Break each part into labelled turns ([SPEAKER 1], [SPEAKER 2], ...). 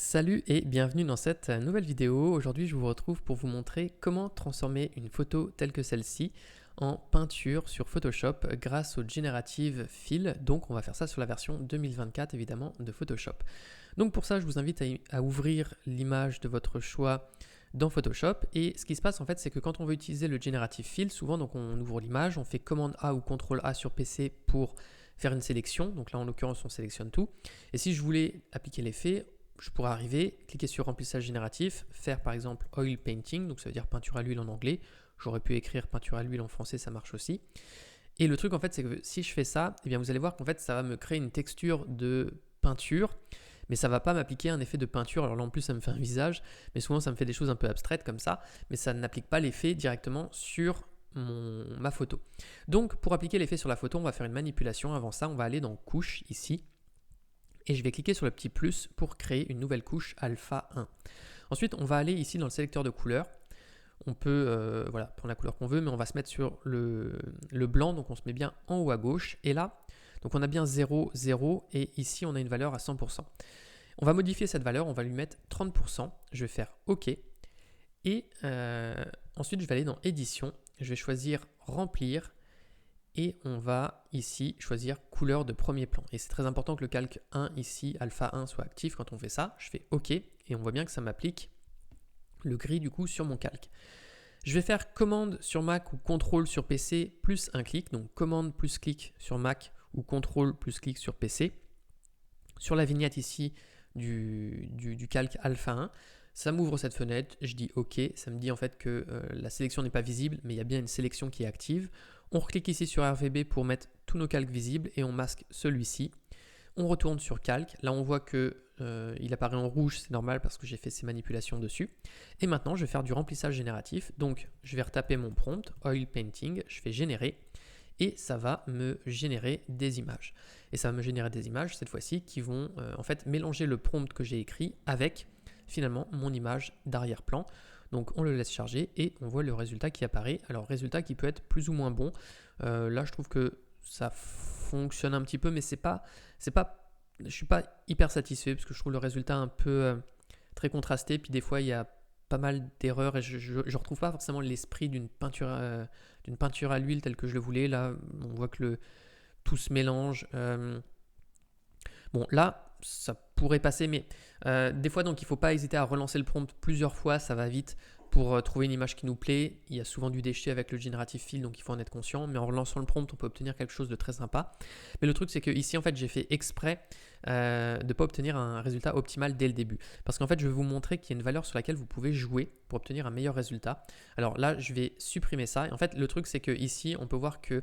[SPEAKER 1] Salut et bienvenue dans cette nouvelle vidéo. Aujourd'hui, je vous retrouve pour vous montrer comment transformer une photo telle que celle-ci en peinture sur Photoshop grâce au Generative Fill. Donc, on va faire ça sur la version 2024 évidemment de Photoshop. Donc pour ça, je vous invite à ouvrir l'image de votre choix dans Photoshop. Et ce qui se passe en fait, c'est que quand on veut utiliser le Generative Fill, souvent donc on ouvre l'image, on fait Commande A ou Ctrl A sur PC pour faire une sélection. Donc là, en l'occurrence, on sélectionne tout. Et si je voulais appliquer l'effet, je pourrais arriver, cliquer sur remplissage génératif, faire par exemple oil painting, donc ça veut dire peinture à l'huile en anglais. J'aurais pu écrire peinture à l'huile en français, ça marche aussi. Et le truc en fait, c'est que si je fais ça, eh bien vous allez voir qu'en fait ça va me créer une texture de peinture, mais ça va pas m'appliquer un effet de peinture. Alors là en plus ça me fait un visage, mais souvent ça me fait des choses un peu abstraites comme ça, mais ça n'applique pas l'effet directement sur ma photo. Donc pour appliquer l'effet sur la photo, on va faire une manipulation. Avant ça, on va aller dans couche ici. Et je vais cliquer sur le petit plus pour créer une nouvelle couche alpha 1. Ensuite, on va aller ici dans le sélecteur de couleurs. On peut prendre la couleur qu'on veut, mais on va se mettre sur le blanc, donc on se met bien en haut à gauche. Et là, donc on a bien 0, 0, et ici on a une valeur à 100%. On va modifier cette valeur, on va lui mettre 30%. Je vais faire OK. Et ensuite, je vais aller dans Édition. Je vais choisir Remplir. Et on va ici choisir couleur de premier plan. Et c'est très important que le calque 1 ici, alpha 1, soit actif. Quand on fait ça, je fais OK et on voit bien que ça m'applique le gris du coup sur mon calque. Je vais faire commande sur Mac ou contrôle sur PC plus un clic. Donc commande plus clic sur Mac ou contrôle plus clic sur PC. Sur la vignette ici du calque alpha 1, ça m'ouvre cette fenêtre, je dis OK, ça me dit en fait que la sélection n'est pas visible, mais il y a bien une sélection qui est active. On reclique ici sur RVB pour mettre tous nos calques visibles et on masque celui-ci. On retourne sur calque, là on voit que il apparaît en rouge, c'est normal parce que j'ai fait ces manipulations dessus. Et maintenant je vais faire du remplissage génératif, donc je vais retaper mon prompt, oil painting, je fais générer. Et ça va me générer des images. Et ça va me générer des images, cette fois-ci, qui vont en fait mélanger le prompt que j'ai écrit avec, finalement, mon image d'arrière-plan. Donc on le laisse charger et on voit le résultat qui apparaît. Alors résultat qui peut être plus ou moins bon. Là je trouve que ça fonctionne un petit peu, mais je suis pas hyper satisfait parce que je trouve le résultat un peu très contrasté. Puis des fois il y a pas mal d'erreurs et je retrouve pas forcément l'esprit d'une peinture à l'huile telle que je le voulais. Là, on voit que tout se mélange. Bon, là, ça pourrait passer, mais des fois, donc, il ne faut pas hésiter à relancer le prompt plusieurs fois, ça va vite pour trouver une image qui nous plaît. Il y a souvent du déchet avec le Generative Fill, donc il faut en être conscient, mais en relançant le prompt, on peut obtenir quelque chose de très sympa. Mais le truc, c'est que ici, en fait, j'ai fait exprès de ne pas obtenir un résultat optimal dès le début. Parce qu'en fait, je vais vous montrer qu'il y a une valeur sur laquelle vous pouvez jouer pour obtenir un meilleur résultat. Alors là, je vais supprimer ça. Et en fait, le truc, c'est que ici, on peut voir que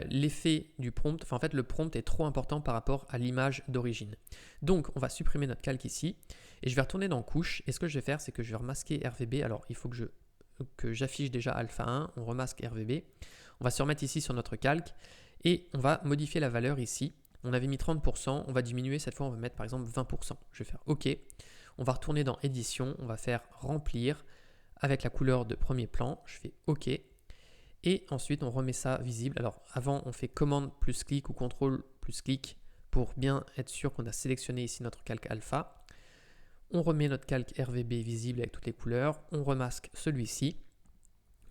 [SPEAKER 1] l'effet du prompt, enfin en fait, le prompt est trop important par rapport à l'image d'origine. Donc, on va supprimer notre calque ici. Et je vais retourner dans couche. Et ce que je vais faire, c'est que je vais remasquer RVB. Alors, il faut que j'affiche déjà alpha 1. On remasque RVB. On va se remettre ici sur notre calque. Et on va modifier la valeur ici. On avait mis 30%, on va diminuer, cette fois on va mettre par exemple 20%. Je vais faire OK. On va retourner dans édition, on va faire remplir avec la couleur de premier plan. Je fais OK. Et ensuite on remet ça visible. Alors avant on fait commande plus clic ou contrôle plus clic pour bien être sûr qu'on a sélectionné ici notre calque alpha. On remet notre calque RVB visible avec toutes les couleurs. On remasque celui-ci.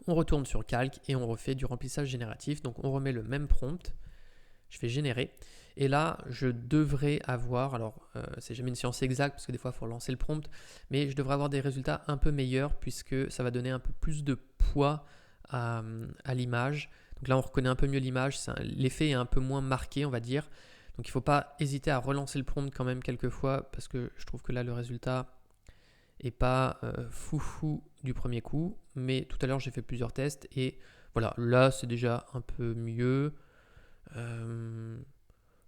[SPEAKER 1] On retourne sur calque et on refait du remplissage génératif. Donc on remet le même prompt. Je fais générer. Et là, je devrais avoir, alors c'est jamais une science exacte parce que des fois il faut lancer le prompt, mais je devrais avoir des résultats un peu meilleurs puisque ça va donner un peu plus de poids à l'image. Donc là, on reconnaît un peu mieux l'image, l'effet est un peu moins marqué, on va dire. Donc il ne faut pas hésiter à relancer le prompt quand même quelques fois parce que je trouve que là, le résultat n'est pas foufou du premier coup. Mais tout à l'heure, j'ai fait plusieurs tests et voilà, là, c'est déjà un peu mieux.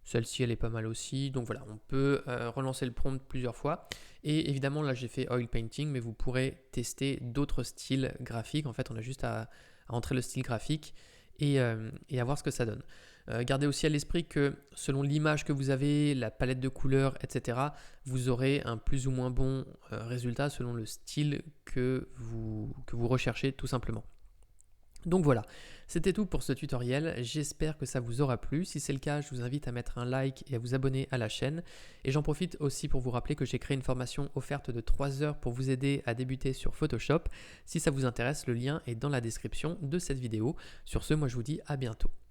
[SPEAKER 1] Celle-ci elle est pas mal aussi, donc voilà, on peut relancer le prompt plusieurs fois. Et évidemment là j'ai fait oil painting, mais vous pourrez tester d'autres styles graphiques. En fait on a juste à entrer le style graphique et à voir ce que ça donne. Gardez aussi à l'esprit que selon l'image que vous avez, la palette de couleurs, etc., vous aurez un plus ou moins bon résultat selon le style que vous recherchez tout simplement. Donc voilà, c'était tout pour ce tutoriel, j'espère que ça vous aura plu. Si c'est le cas, je vous invite à mettre un like et à vous abonner à la chaîne. Et j'en profite aussi pour vous rappeler que j'ai créé une formation offerte de 3 heures pour vous aider à débuter sur Photoshop. Si ça vous intéresse, le lien est dans la description de cette vidéo. Sur ce, moi je vous dis à bientôt.